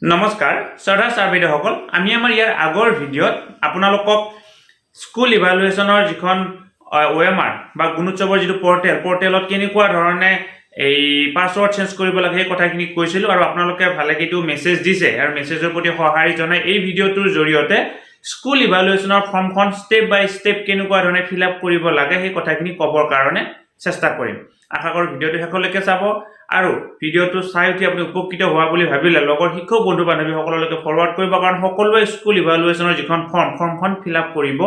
নমস্কাৰ শ্ৰদ্ধা ছাৰবেদসকল আমি আমাৰ ইয়াৰ আগৰ ভিডিঅ'ত আপোনালোকক স্কুল ইভালুৱেশ্যনৰ যিখন OMR বা গুণোৎসৱৰ যিটো পৰ্টেলত কেনেকুৱা ধৰণে এই পাছৱৰ্ড চেঞ্জ কৰিব লাগে সেই কথাখিনি কৈছিলোঁ আৰু আপোনালোকে ভালে কিছু মেছেজ দিছে আৰু মেছেজৰ প্ৰতি সঁহাৰি জনাই এই ভিডিঅ'টোৰ জৰিয়তে স্কুল ইভালুৱেশ্যনৰ ফৰ্মখন ষ্টেপ বাই ষ্টেপ কেনেকুৱা ধৰণে ফিল আপ কৰিব লাগে সেই কথাখিনি ক'বৰ কাৰণে চেষ্টা কৰিম আশা কৰোঁ ভিডিঅ'টো শেষলৈকে চাব আৰু ভিডিঅ'টো চাই উঠি আপুনি উপকৃত হোৱা বুলি ভাবিলে লগৰ শিক্ষক বন্ধু বান্ধৱীসকললৈকে ফৰৱাৰ্ড কৰিব কাৰণ সকলোৱে স্কুল ইভালুৱেশ্যনৰ যিখন ফৰ্মখন ফিল আপ কৰিব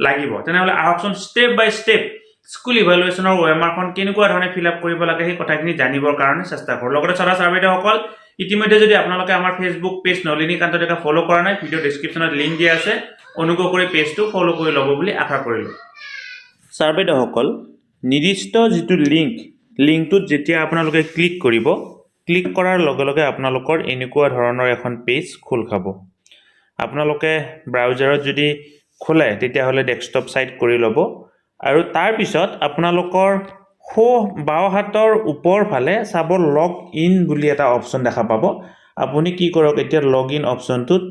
লাগিব তেনেহ'লে আহকচোন ষ্টেপ বাই ষ্টেপ স্কুল ইভালুৱেশ্যনৰ OMRখন কেনেকুৱা ধৰণে ফিল আপ কৰিব লাগে সেই কথাখিনি জানিবৰ কাৰণে চেষ্টা কৰোঁ লগতে শ্ৰদ্ধা ছাৰবেদসকল ইতিমধ্যে যদি আপোনালোকে আমাৰ ফেচবুক পেজ নলিনী কান্ত ডেকা ফলো কৰা নাই ভিডিঅ ডেছক্ৰিপশ্যনত লিংক দিয়া আছে অনুগ্ৰহ কৰি পেজটো ফলো কৰি ল'ব বুলি আশা কৰিলোঁ ছাৰবেদসকল নিৰ্দিষ্ট যিটো লিংকটোত যেতিয়া আপোনালোকে ক্লিক কৰিব ক্লিক কৰাৰ লগে লগে আপোনালোকৰ এনেকুৱা ধৰণৰ এখন পেজ খোল খাব আপোনালোকে ব্ৰাউজাৰত যদি খোলে তেতিয়াহ'লে ডেস্কটপ সাইট কৰি ল'ব আৰু তাৰ পিছত আপোনালোকৰ বাওঁ হাতৰ ওপৰ ফালে চাব লগ ইন বুলি এটা অপচন দেখা পাব আপুনি কি কৰক এতিয়া লগ ইন অপচনটোত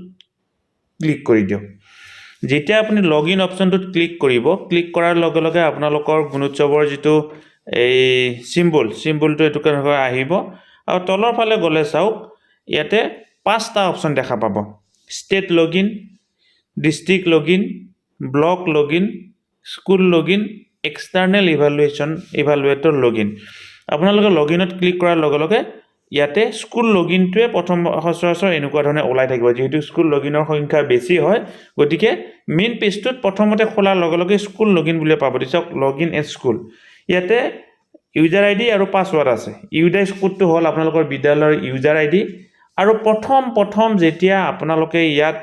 ক্লিক কৰি দিয়ক যেতিয়া আপুনি লগ ইন অপচনটোত ক্লিক কৰিব ক্লিক কৰাৰ লগে লগে আপোনালোকৰ গুণোৎসৱৰ যিটো এই চিম্বলটো এটো কেনেকৈ আহিব আৰু তলৰ ফালে গলে চাওক ইয়াতে পাঁচটা অপচন দেখা পাব state login district login block login school login external evaluator login আপোনালোকে লগইনত ক্লিক কৰাৰ লগে লগে ইয়াতে স্কুল লগইনটোৱে প্ৰথম সচৰাচৰ এনেকুৱা ধৰণে ওলাই থাকিব যেহেতু স্কুল লগইনৰ সংখ্যা বেছি হয় গতিকে মেইন পেজটোত প্ৰথমতে খোলাৰ লগে লগে স্কুল লগইন বুলি পাব দিছক লগইন এট স্কুল ইয়াতে ইউজাৰ আইডি আৰু পাছৱৰ্ড আছে ইউজাৰ কোডটো হ'ল আপোনালোকৰ বিদ্যালয়ৰ ইউজাৰ আইডি আৰু প্ৰথম যেতিয়া আপোনালোকে ইয়াত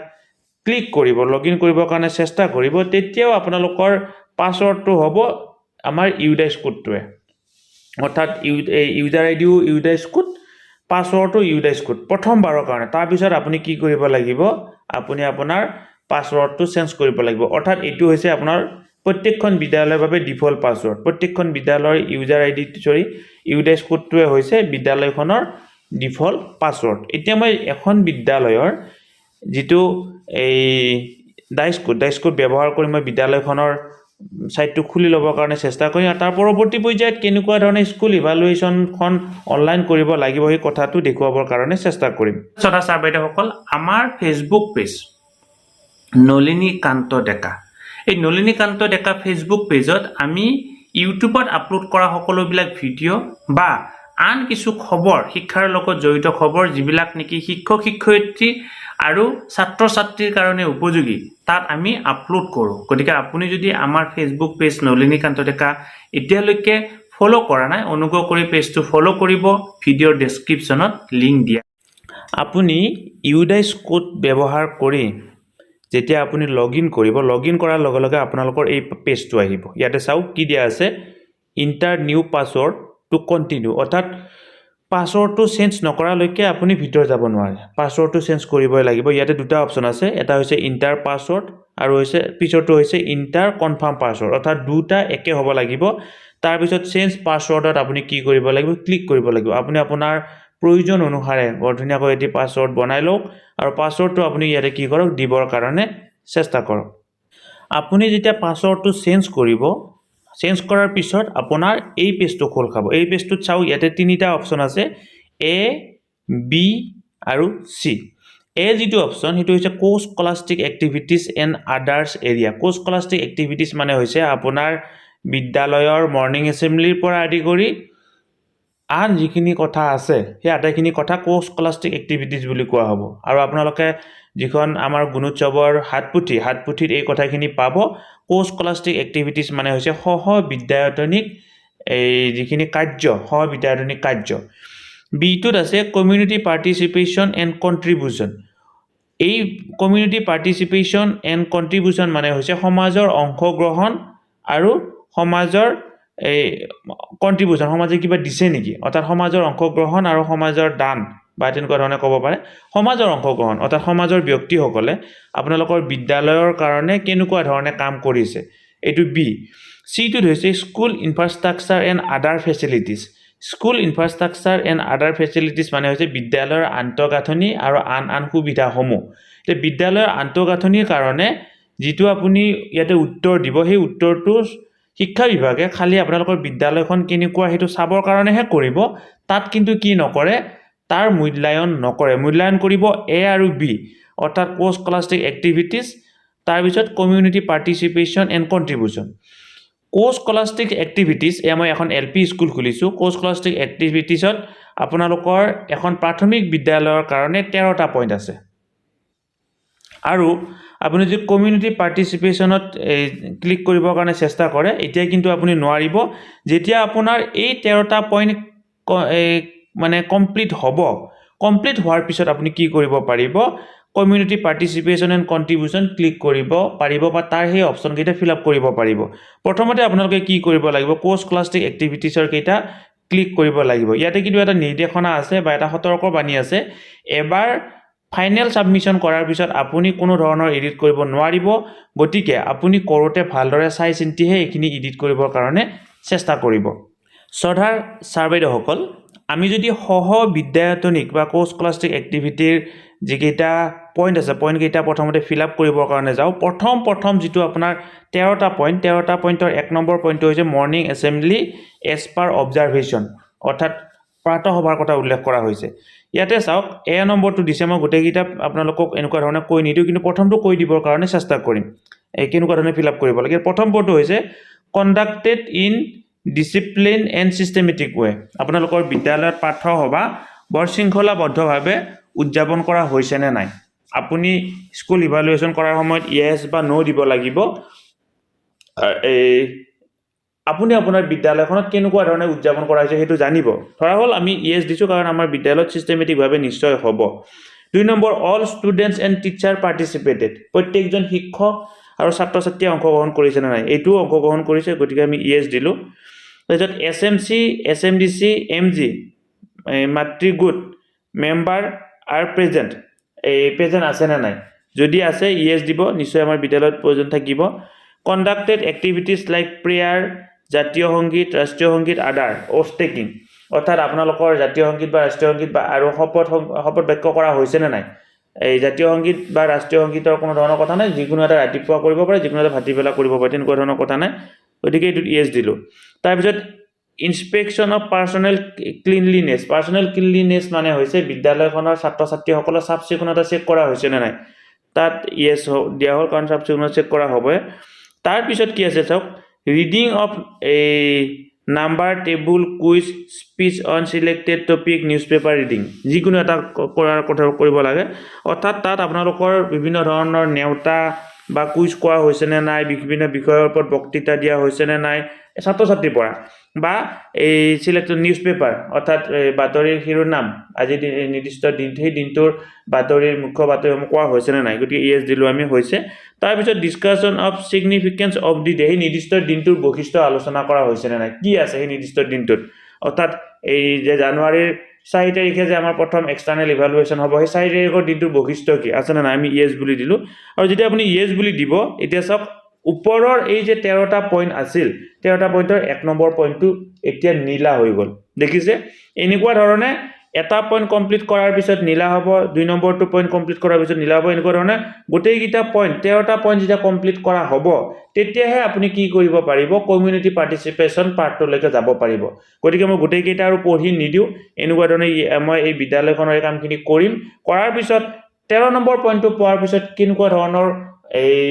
ক্লিক কৰিব লগইন কৰিবৰ কাৰণে চেষ্টা কৰিব তেতিয়াও আপোনালোকৰ পাছৱৰ্ডটো হ'ব আমাৰ ইউজাৰ কোডটোৱে অৰ্থাৎ ইউজাৰ আইডিও ইউজাৰ কোড পাছৱৰ্ডটো ইউজাৰ কোড প্ৰথমবাৰৰ কাৰণে তাৰ পিছত আপুনি কি কৰিব লাগিব আপুনি আপোনাৰ পাছৱৰ্ডটো চেঞ্জ কৰিব লাগিব অৰ্থাৎ এটো হৈছে আপোনাৰ প্ৰত্যেকখন বিদ্যালয়ৰ বাবে ডিফল্ট পাছৱৰ্ড প্ৰত্যেকখন বিদ্যালয়ৰ ইউজাৰ আইডি ইউজাৰ কোডটোৱে হৈছে বিদ্যালয়খনৰ ডিফল্ট পাছৱৰ্ড এতিয়া মই এখন বিদ্যালয়ৰ যেটো এই ডাইচ কোড ব্যৱহাৰ কৰি মই বিদ্যালয়খনৰ সাইটটো খুলি ল'বৰ কাৰণে চেষ্টা কৰিম আৰু তাৰ পৰৱৰ্তী পৰ্যায়ত কেনেকুৱা ধৰণে স্কুল ইভালুৱেশ্যনখন অনলাইন কৰিব লাগিব এই কথাটো দেখুৱাবৰ কাৰণে চেষ্টা কৰিম শ্ৰদ্ধা ছাৰবেদসকল আমাৰ ফেচবুক পেজ নলিনী কান্ত ডেকা এই নলিনী কান্ত ডেকা ফেচবুক পেজত আমি ইউটিউবত আপলোড কৰা সকলোবিলাক ভিডিঅ' বা আন কিছু খবৰ শিক্ষাৰ লগত জড়িত খবৰ যিবিলাক নেকি শিক্ষক শিক্ষয়িত্ৰী আৰু ছাত্ৰ ছাত্ৰীৰ কাৰণে উপযোগী তাত আমি আপলোড কৰোঁ গতিকে আপুনি যদি আমাৰ ফেচবুক পেজ নলিনী কান্ত ডেকা এতিয়ালৈকে ফলো কৰা নাই অনুগ্ৰহ কৰি পেজটো ফলো কৰিব ভিডিঅ'ৰ ডেছক্ৰিপশ্যনত লিংক দিয়া আপুনি ইউজাৰ কোড ব্যৱহাৰ কৰি যেতিয়া আপুনি লগইন কৰিব লগইন কৰাৰ লগে লগে আপোনালোকৰ এই পেজটো আহিব ইয়াতে চাওক কি দিয়া আছে inter new password to continue অৰ্থাৎ পাছৱৰ্ডটো চেঞ্জ নকৰালৈকে আপুনি ভিতৰ যাব নোৱাৰে পাছৱৰ্ডটো চেঞ্জ কৰিবই লাগিব ইয়াতে দুটা অপচন আছে এটা হৈছে ইন্টাৰ পাছৱৰ্ড আৰু হৈছে পিছৰটো হৈছে ইন্টাৰ কনফাৰ্ম পাছৱৰ্ড অৰ্থাৎ দুটা একে হ'ব লাগিব তাৰ পিছত চেঞ্জ পাছৱৰ্ডত আপুনি কি কৰিব লাগিব ক্লিক কৰিব লাগিব আপুনি আপোনাৰ প্ৰয়োজন অনুসাৰে বৰ্ধনীয়াকৈ এটি পাছৱৰ্ড বনাই লওক আৰু পাছৱৰ্ডটো আপুনি ইয়াতে কি কৰক দিবৰ কাৰণে চেষ্টা কৰক আপুনি যেতিয়া পাছৱৰ্ডটো চেঞ্জ কৰাৰ পিছত আপোনাৰ এই পেজটো খোল খাব এই পেজটোত চাও ইয়াতে তিনিটা অপচন আছে এ বি আৰু সি এ যিটো অপচন হেতু হৈছে co scholastic activities and others area co scholastic activities মানে হৈছে আপোনাৰ বিদ্যালয়ৰ মৰ্নিং এছেম্বলিৰ পৰা আদি কৰি আন যিখিনি কথা আছে সেই আটাইখিনি কথা কো স্কলাষ্টিক এক্টিভিটিজ বুলি কোৱা হ'ব আৰু আপোনালোকে যিখন আমাৰ গুণোৎসৱৰ হাতপুথিত এই কথাখিনি পাব কো স্কলাষ্টিক এক্টিভিটিজ মানে হৈছে সহবিদ্যায়তনিক এই যিখিনি সহবিদ্যায়তনিক কাৰ্য বিটোত আছে কমিউনিটি পাৰ্টিচিপেশ্যন এণ্ড কন্ট্ৰিবিউশ্যন এই কমিউনিটি পাৰ্টিচিপেশ্যন এণ্ড কন্ট্ৰিবিউশ্যন মানে হৈছে সমাজৰ অংশগ্ৰহণ আৰু সমাজৰ এই কন্ট্ৰিবিউশ্যন সমাজে কিবা দিছে নেকি অৰ্থাৎ সমাজৰ অংশগ্ৰহণ আৰু সমাজৰ দান বা তেনেকুৱা ধৰণে ক'ব পাৰে সমাজৰ অংশগ্ৰহণ অৰ্থাৎ সমাজৰ ব্যক্তিসকলে আপোনালোকৰ বিদ্যালয়ৰ কাৰণে কেনেকুৱা ধৰণে কাম কৰিছে এইটো বি সিটোত হৈছে school infrastructure and other facilities school infrastructure and other facilities মানে হৈছে বিদ্যালয়ৰ আন্তঃগাঁথনি আৰু আন সুবিধাসমূহ। এতিয়া বিদ্যালয়ৰ আন্তঃগাঁথনিৰ কাৰণে যিটো আপুনি ইয়াতে উত্তৰ দিব সেই উত্তৰটো শিক্ষা বিভাগে খালি আপোনালোকৰ বিদ্যালয়খন কেনেকুৱা সেইটো চাবৰ কাৰণেহে কৰিব, তাত কিন্তু কি নকৰে, তাৰ মূল্যায়ন নকৰে। মূল্যায়ন কৰিব এ আৰু বি, অৰ্থাৎ পোষ্ট স্কলাষ্টিক এক্টিভিটিছ, তাৰপিছত community participation and contribution. Post scholastic activities, মই এখন LP স্কুল খুলিছোঁ, পোষ্ট স্কলাষ্টিক এক্টিভিটিছত আপোনালোকৰ এখন প্ৰাথমিক বিদ্যালয়ৰ কাৰণে 13টা পইণ্ট আছে। আৰু আপুনি যদি কমিউনিটি পাৰ্টিচিপেশ্যনত ক্লিক কৰিবৰ কাৰণে চেষ্টা কৰে, এতিয়া কিন্তু আপুনি নোৱাৰিব। যেতিয়া আপোনাৰ এই 13টা পইণ্ট মানে কমপ্লিট হ'ব, কমপ্লিট হোৱাৰ পিছত আপুনি কি কৰিব পাৰিব, community participation and contribution click কৰিব পাৰিব বা তাৰ সেই অপশ্যনকেইটা ফিল আপ কৰিব পাৰিব। প্ৰথমতে আপোনালোকে কি কৰিব লাগিব, পোষ্ট স্কলাষ্টিক এক্টিভিটিছৰ কেইটা ক্লিক কৰিব লাগিব। ইয়াতে কিন্তু এটা নিৰ্দেশনা আছে বা এটা সতৰ্কবাণী আছে, এবাৰ ফাইনেল ছাবমিশ্যন কৰাৰ পিছত আপুনি কোনো ধৰণৰ এডিট কৰিব নোৱাৰিব। গতিকে আপুনি কৰোঁতে ভালদৰে চাই চিন্তিহে এইখিনি এডিট কৰিবৰ কাৰণে চেষ্টা কৰিব। শ্ৰদ্ধাৰ ছাৰ বাইদেউসকল, আমি যদি বিদ্যায়তনিক বা পোষ্ট স্কলাষ্টিক এক্টিভিটিৰ যিকেইটা পইণ্ট আছে, পইণ্টকেইটা প্ৰথমতে ফিল আপ কৰিবৰ কাৰণে যাওঁ, প্ৰথম যিটো আপোনাৰ 13টা পইণ্টৰ 1 নম্বৰ পইণ্টটো হৈছে morning assembly as per observation, অৰ্থাৎ প্ৰাতঃসভাৰ কথা উল্লেখ কৰা হৈছে। ইয়াতে চাওক এ নম্বৰটো দিছে, মই গোটেইকেইটা আপোনালোকক এনেকুৱা ধৰণে কৈ নিদিওঁ, কিন্তু প্ৰথমটো কৈ দিবৰ কাৰণে চেষ্টা কৰিম কেনেকুৱা ধৰণে ফিল আপ কৰিব লাগে। প্ৰথম পদটো হৈছে conducted in discipline and systematic way. আপোনালোকৰ বিদ্যালয়ত প্ৰাতঃসভা বৰ শৃংখলাবদ্ধভাৱে উদযাপন কৰা হৈছে নে নাই। আপুনি স্কুল ইভালুৱেশ্যন কৰাৰ সময়ত ইয়েছ বা ন' দিব লাগিব। আপুনি আপোনাৰ বিদ্যালয়খনত কেনেকুৱা ধৰণে উদযাপন কৰা হৈছে সেইটো জানিব। ধৰা হ'ল আমি ইয়েছ দিছোঁ কাৰণ আমাৰ বিদ্যালয়ত চিষ্টেমেটিকভাৱে নিশ্চয় হ'ব। 2 number, all students and teacher participated. প্ৰত্যেকজন শিক্ষক আৰু ছাত্ৰ ছাত্ৰীয়ে অংশগ্ৰহণ কৰিছে নে নাই, এইটোও অংশগ্ৰহণ কৰিছে, গতিকে আমি ইয়েছ দিলোঁ। তাৰপিছত SMC, SMDC, MG মাতৃগোট মেম্বাৰ আৰ প্ৰেজেণ্ট, প্ৰেজেণ্ট আছে নে নাই, যদি আছে ইয়েছ দিব, নিশ্চয় আমাৰ বিদ্যালয়ত প্ৰয়োজন থাকিব। কণ্ডাক্টেড এক্টিভিটিছ লাইক প্ৰেয়াৰ, জাতীয় সংগীত, ৰাষ্ট্ৰীয় সংগীত, আদাৰ অ'থ টেকিং, অৰ্থাৎ আপোনালোকৰ জাতীয় সংগীত বা ৰাষ্ট্ৰীয় সংগীত বা আৰু শপত বাক্য কৰা হৈছে নে নাই। এই জাতীয় সংগীত বা ৰাষ্ট্ৰীয় সংগীতৰ কোনো ধৰণৰ কথা নাই, যিকোনো এটা ৰাতিপুৱা কৰিব পাৰে, যিকোনো এটা ভাটিবেলা কৰিব পাৰে, তেনেকুৱা ধৰণৰ কথা নাই, গতিকে এইটোত ইয়েছ দিলোঁ। তাৰপিছত inspection of personal cleanliness. Personal cleanliness মানে হৈছে বিদ্যালয়খনৰ ছাত্ৰ ছাত্ৰীসকলৰ চাফ চিকুণতা চেক কৰা হৈছে নে নাই, তাত ইয়েছ দিয়া হ'ল কাৰণ চাফ চিকুণতা চেক কৰা হ'বই। তাৰপিছত কি আছে চাওক, reading of number table quiz speech on selected topic news paper reading, যিকোনো এটা কৰাৰ কথা কৰিব লাগে। অৰ্থাৎ তাত আপোনালোকৰ বিভিন্ন ধৰণৰ নেওতা বা কুইজ কৰা হৈছে নে নাই, বিভিন্ন বিষয়ৰ ওপৰত বক্তৃতা দিয়া হৈছে নে নাই ছাত্ৰ ছাত্ৰীৰ পৰা, বা এই চিলেক্টেড নিউজ পেপাৰ অৰ্থাৎ বাতৰিৰ শিৰোনাম, আজি নিৰ্দিষ্ট দিন, সেই দিনটোৰ বাতৰিৰ মুখ্য বাতৰিসমূহ কোৱা হৈছে নে নাই, গতিকে ইয়েছ দিলোঁ আমি, হৈছে। তাৰপিছত discussion of significance of the day, সেই নিৰ্দিষ্ট দিনটোৰ বৈশিষ্ট্য আলোচনা কৰা হৈছে নে নাই, কি আছে সেই নিৰ্দিষ্ট দিনটোত, অৰ্থাৎ এই যে জানুৱাৰীৰ 4 তাৰিখে যে আমাৰ প্ৰথম এক্সটাৰ্নেল ইভালুৱেশ্যন হ'ব, সেই 4 তাৰিখৰ দিনটোৰ বৈশিষ্ট্য কি আছে নে নাই, আমি ইয়েছ বুলি দিলোঁ। আৰু যেতিয়া আপুনি ইয়েছ বুলি দিব, এতিয়া চাওক ওপৰৰ এই যে 13টা পইণ্ট আছিল, 13টা পইণ্টৰ 1 নম্বৰ পইণ্টটো এতিয়া নীলা হৈ গ'ল, দেখিছে। এনেকুৱা ধৰণে এটা পইণ্ট কমপ্লিট কৰাৰ পিছত নীলা হ'ব, 2 নম্বৰটো পইণ্ট কমপ্লিট কৰাৰ পিছত নীলা হ'ব, এনেকুৱা ধৰণে গোটেইকেইটা পইণ্ট 13টা পইণ্ট যেতিয়া কমপ্লিট কৰা হ'ব, তেতিয়াহে আপুনি কি কৰিব পাৰিব, কমিউনিটি পাৰ্টিচিপেশ্যন পাৰ্টলৈকে যাব পাৰিব। গতিকে মই গোটেইকেইটা আৰু পঢ়ি নিদিওঁ, এনেকুৱা ধৰণে মই এই বিদ্যালয়খনৰ এই কামখিনি কৰিম, কৰাৰ পিছত 13 নম্বৰ পইণ্টটো পোৱাৰ পিছত কেনেকুৱা ধৰণৰ এই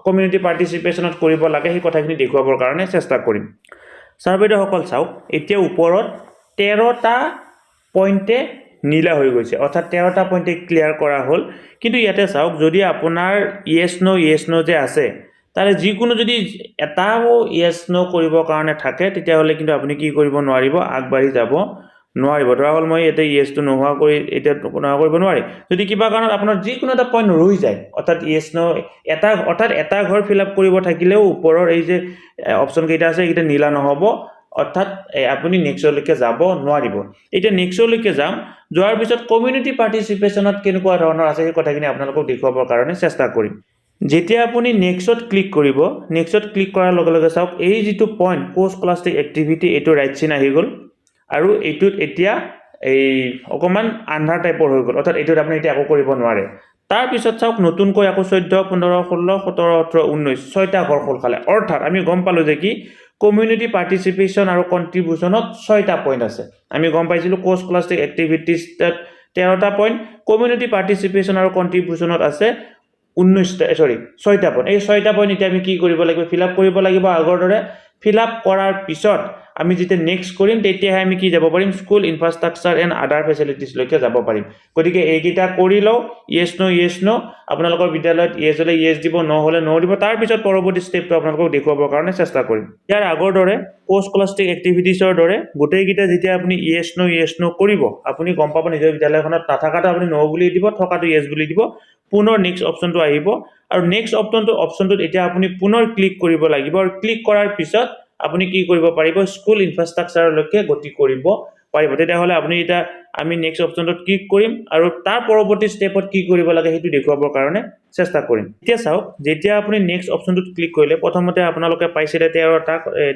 কমিউনিটি পাৰ্টিচিপেশ্যনত কৰিব লাগে সেই কথাখিনি দেখুৱাবৰ কাৰণে চেষ্টা কৰিম। ছাৰ বাইদেউসকল চাওক, এতিয়া ওপৰত 13টা পইণ্টে নীলা হৈ গৈছে, অৰ্থাৎ 13টা পইণ্টে ক্লিয়াৰ কৰা হ'ল। কিন্তু ইয়াতে চাওক, যদি আপোনাৰ ইয়েছ ন' যে আছে, তাৰে যিকোনো যদি এটাও ইয়েছ ন' কৰিবৰ কাৰণে থাকে, তেতিয়াহ'লে কিন্তু আপুনি কি কৰিব নোৱাৰিব, আগবাঢ়ি যাব নোৱাৰিব। ধৰা হ'ল মই এতিয়া ইয়েছটো নোহোৱা কৰি এতিয়া নোহোৱা কৰিব নোৱাৰি। যদি কিবা কাৰণত আপোনাৰ যিকোনো এটা পইণ্ট ৰৈ যায়, অৰ্থাৎ ইয়েছ ন' এটা ঘৰ ফিল আপ কৰিব থাকিলেও ওপৰৰ এই যে অপশ্যন কেইটা আছে, এইকেইটা নীলা নহ'ব, অৰ্থাৎ আপুনি নেক্সটলৈকে যাব নোৱাৰিব। এতিয়া নেক্সটলৈকে যাম, যোৱাৰ পিছত কমিউনিটি পাৰ্টিচিপেশ্যনত কেনেকুৱা ধৰণৰ আছে সেই কথাখিনি আপোনালোকক দেখুৱাবৰ কাৰণে চেষ্টা কৰিম। যেতিয়া আপুনি নেক্সটত ক্লিক কৰিব, নেক্সটত ক্লিক কৰাৰ লগে লগে চাওক, এই যিটো পইণ্ট পোষ্ট স্কলাষ্টিক এক্টিভিটি, এইটো ৰাইট চিন আহি গ'ল। আৰু এইটোত এতিয়া এই অকমান আন্ধাৰ টাইপৰ হৈ গ'ল অৰ্থাৎ এইটোত আপুনি এতিয়া একো কৰিব নোৱাৰে তাৰ পিছত চাওক নতুনকৈ আকৌ 14 15 16 17 18 19 ছয়টা ঘৰ খোল খালে অৰ্থাৎ আমি গম পালো যে কি কমিউনিটি পাৰ্টিসিপেশন আৰু কন্ট্ৰিবিউশনত 6টা পইণ্ট আছে আমি গম পাইছিলো কোৰ্স ক্লাষ্টিক এক্টিভিটিজ 13টা পইণ্ট কমিউনিটি পাৰ্টিসিপেশন আৰু কন্ট্ৰিবিউশনত আছে 6টা পইণ্ট এই 6টা পইণ্ট এতিয়া আমি কি কৰিব লাগিব ফিল আপ কৰিব লাগিব আগৰ দৰে ফিল আপ কৰাৰ পিছত আমি যেতিয়া নেক্সট কৰিম তেতিয়া আমি কি যাব পাৰিম school infrastructure and other facilities লৈকে যাব পাৰিম গতিকে এইকিটা কৰি লও yes no আপোনালোকৰ বিদ্যালয়ত yes হলে yes দিব no হলে no দিব তাৰ পিছত পৰৱৰ্তী ষ্টেপটো আপোনালোকক দেখুৱাবৰ কাৰণে চেষ্টা কৰিম ইয়াৰ আগৰ দৰে পোষ্ট ক্লাষ্টিক এক্টিভিটিজৰ দৰে গোটেইকিটা যেতিয়া আপুনি yes no কৰিব আপুনি গম পাব নিজৰ বিদ্যালয়খনত নাথাকাটো আপুনি no বুলি দিব থকাটো yes বুলি দিব পুনৰ নেক্সট অপচনটো আহিব আৰু নেক্সট অপচনটোত এতিয়া আপুনি পুনৰ ক্লিক কৰিব লাগিব আৰু ক্লিক কৰাৰ পিছত আপুনি কি কৰিব পাৰিব স্কুল ইনফ্ৰাষ্ট্ৰাকচাৰলৈকে গতি কৰিব পাৰিব তেতিয়া হলে আপুনি এটা আমি নেক্সট অপচনটোত ক্লিক কৰিম আৰু তাৰ পৰৱৰ্তী ষ্টেপত কি কৰিব লাগে হেতু দেখুৱাবৰ কাৰণে চেষ্টা কৰিম এতিয়া চাওক যেতিয়া আপুনি নেক্সট অপচনটোত ক্লিক কৰিলে প্ৰথমতে আপোনালোকে পাইছিলে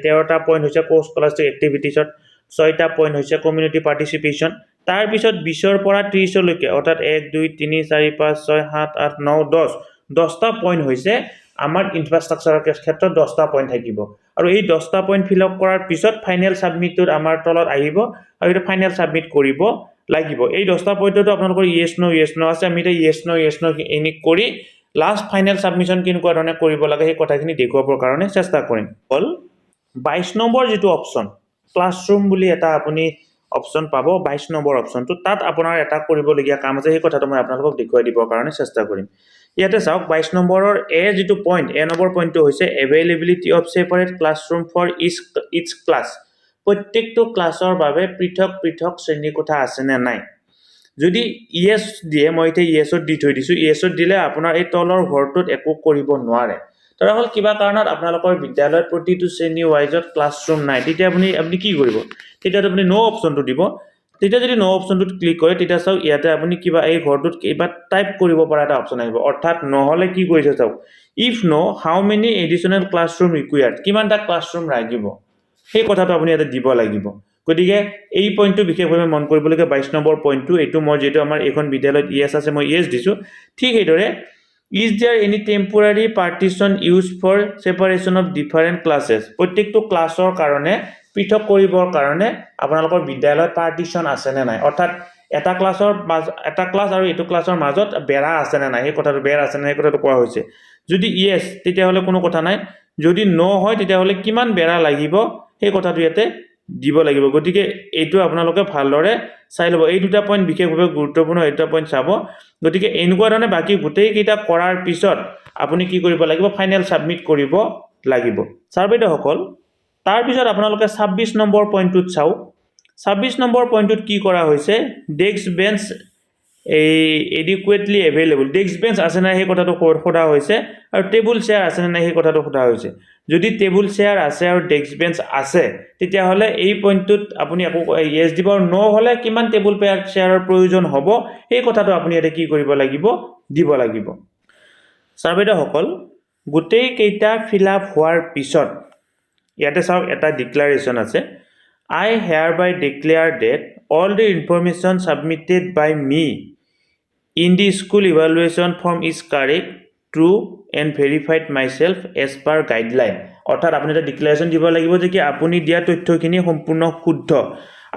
13টা পইণ্ট হৈছে কোৰ্স ক্লাষ্টিক এক্টিভিটিজত 6টা পইণ্ট হৈছে কমিউনিটি পাৰ্টিসিপেশন তাৰ পিছত 20 পৰা 30 লৈকে অৰ্থাৎ 1 2 3 4 5 6 7 8 9 10টা পইণ্ট হৈছে আমাৰ ইনফ্ৰাষ্ট্ৰাকচাৰৰ ক্ষেত্ৰত 10টা পইণ্ট থাকিব আৰু এই 10টা পইণ্ট ফিল আপ কৰাৰ পিছত ফাইনেল সাবমিটত আমাৰ তলত আহিব আৰু এটা ফাইনেল সাবমিট কৰিব লাগিব এই 10টা পইণ্টটো আপোনালোকৰ yes no আছে আমি এটা yes no এনি কৰি লাষ্ট ফাইনেল সাবমিশন কিনকুৱা ধৰণে কৰিব লাগে এই কথাখিনি দেখুৱাবৰ কাৰণে চেষ্টা কৰিম হল 22 নম্বৰ যেটো অপচন ক্লাছৰুম বুলি এটা আপুনি অপচন পাব 22 নম্বৰ অপচনটো তাত আপোনাৰ এটা কৰিবলগীয়া কাম আছে এই কথাটো মই আপোনালোকক দেখুৱাই দিবৰ কাৰণে চেষ্টা কৰিম ইয়াতে চাওক 22 নম্বৰৰ এ যেটো পইণ্ট এ নম্বৰ পইণ্টটো হৈছে availability of separate classroom for each class প্ৰত্যেকটো ক্লাছৰ বাবে পৃথক শ্ৰেণীকোঠা আছে নে নাই যদি yes দিয়ে মই এতিয়া yesত দি থৈ দিছো yesত দিলে আপোনাৰ এই তলৰ ঘৰটোত একো কৰিব নোৱাৰে তাৰ হল কিবা কাৰণত আপোনালোকৰ বিদ্যালয়ত প্ৰতিটো শ্ৰেণী ওয়াইজত ক্লাছৰুম নাই তেতিয়া আপুনি কি কৰিব তেতিয়া আপুনি নো অপচনটো দিব তেতিয়া যদি নো অপচনটোত ক্লিক কৰে তেতিয়া চাওক ইয়াতে আপুনি কিবা এই ঘৰটোত কিবা টাইপ কৰিব পৰা এটা অপচন আহিব অৰ্থাৎ নহলে কি কৰিছে চাওক if no how many additional classroom required কিমানটা ক্লাছৰুম লাগিব সেই কথাটো আপুনি ইয়াতে দিব লাগিব গতিকে এই পইণ্টটো বিশেষভাৱে মন কৰিবলগীয়া 22 নম্বৰ পইণ্টটো এটো মই যেটো আমাৰ এখন বিদ্যালয়ত yes আছে মই yes দিছো ঠিক এইদৰে is there any temporary partition used for separation of different classes প্ৰত্যেকটো ক্লাছৰ কাৰণে পৃথক কৰিবৰ কাৰণে আপোনালোকৰ বিদ্যালয়ত পাৰ্টিশন আছে নে নাই অৰ্থাৎ এটা ক্লাছ আৰু এটো ক্লাছৰ মাজত বেৰা আছে নে নাই এই কথাটো বেৰা আছে নে এই কথাটো কোৱা হৈছে যদি yes তেতিয়া হলে কোনো কথা নাই যদি no হয় তেতিয়া হলে কিমান বেৰা লাগিব এই কথাটো ইয়াতে দিব লাগিব গতিকে এইটো আপোনালোকে ভালদৰে চাই লব এই দুটা পইণ্ট বিশেষভাৱে গুৰুত্বপূৰ্ণ এটা পইণ্ট চাব গতিকে এনেকুৱা ধৰণে বাকি গোটেই কেইটা কৰাৰ পিছত আপুনি কি কৰিব লাগিব ফাইনেল সাবমিট কৰিব লাগিব ছাৰবেদ সকল তাৰ পিছত আপোনালোকে 26 নম্বৰ পইণ্টটোত চাও 26 নম্বৰ পইণ্টটোত কি কৰা হৈছে desk bench adequately available desk bench আছে না সেই কথাটো সোধা হৈছে আৰু টেবুল চেয়াৰ আছে না সেই কথাটো সোধা হৈছে যদি টেবুল চেয়াৰ আছে আৰু ডেস্ক বেঞ্চ আছে তেতিয়া হলে এই পইণ্টটোত আপুনি আকৌ yes দিব আৰু no হলে কিমান টেবুল চেয়াৰৰ প্ৰয়োজন হ'ব এই কথাটো আপুনি ইয়াতে কি কৰিব লাগিব দিব লাগিব ছাৰবেদ সকল গোটেই কেইটা ফিল আপ হোৱাৰ পিছত ইয়াতে চাওক এটা ডিক্লাৰেচন আছে I hereby declare that all the information submitted by me in the school evaluation form is correct, true and verified myself as per guideline. অৰ্থাৎ আপুনি এটা ডিক্লাৰেচন দিব লাগিব যে কি আপুনি দিয়া তথ্যখিনি সম্পূৰ্ণ শুদ্ধ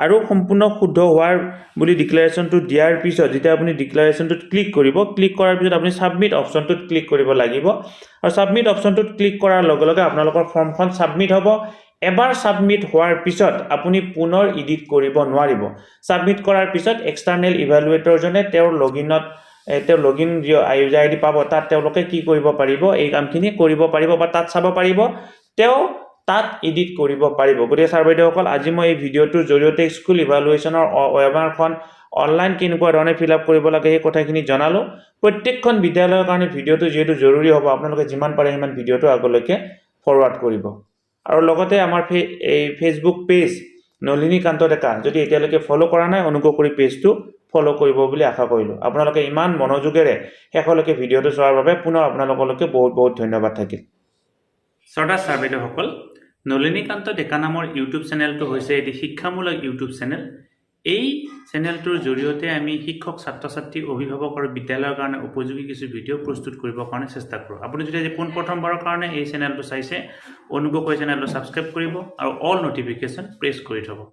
আৰু সম্পূৰ্ণ শুদ্ধ হোৱাৰ বুলি ডিক্লাৰেচনটো দিয়াৰ পিছত যেতিয়া আপুনি ডিক্লাৰেচনটোত ক্লিক কৰিব ক্লিক কৰাৰ পিছত আপুনি সাবমিট অপচনটোত ক্লিক কৰিব লাগিব আৰু সাবমিট অপচনটোত ক্লিক কৰাৰ লগে লগে আপোনালোকৰ ফৰ্মখন সাবমিট হ'ব এবাৰ সাবমিট হোৱাৰ পিছত আপুনি পুনৰ এডিট কৰিব নোৱাৰিব সাবমিট কৰাৰ পিছত এক্সটাৰ্নেল ইভালুৱেটৰ জনে তেওঁৰ লগইন আইডি পাব তাত তেওঁলোকে কি কৰিব পাৰিব এই কামখিনি কৰিব পাৰিব বা তাত চাব পাৰিব তেওঁ তাত এডিট কৰিব পাৰিব গতিকে ছাৰবাইদেউসকল আজি মই এই ভিডিঅটোৰ জৰিয়তে স্কুল ইভালুৱেচনৰ OMR খন অনলাইন কেনেকুৱা ধৰণে ফিল আপ কৰিব লাগে এই কথাখিনি জনালো প্ৰত্যেকখন বিদ্যালয়ৰ কাৰণে ভিডিঅটো যেটো জৰুৰী হ'ব আপোনালোকে যিমান পাৰে সিমান ভিডিঅটো আগলৈকে ফৰৱাৰ্ড কৰিব আৰু লগতে আমাৰ এই ফেসবুক পেজ নলিনী কান্ত ডেকা যদি এতিয়ালৈকে ফলো কৰা নাই অনুগ্ৰহ কৰি পেজটো ফলো কৰিব বুলি আশা কৰিলো আপোনালোকে ইমান মনোযোগেৰে শেষলৈকে ভিডিঅটো চোৱাৰ বাবে পুনৰ আপোনালোকলৈকে বহুত বহুত ধন্যবাদ থাকিল শ্ৰদ্ধা ছাৰবেদসকল নলিনী কান্ত ডেকা নামৰ ইউটিউব চেনেলটো হৈছে এটি শিক্ষামূলক ইউটিউব চেনেল। এই চেনেলটোৰ জৰিয়তে আমি শিক্ষক ছাত্ৰ ছাত্ৰী অভিভাৱক আৰু বিদ্যালয়ৰ কাৰণে উপযোগী কিছু ভিডিঅ' প্ৰস্তুত কৰিবৰ কাৰণে চেষ্টা কৰোঁ। আপুনি যদি আজি পোনপ্ৰথমবাৰৰ কাৰণে এই চেনেলটো চাইছে অনুগ্ৰহ কৰি চেনেলটো ছাবস্ক্ৰাইব কৰিব আৰু অল নটিফিকেশ্যন প্ৰেছ কৰি থ'ব।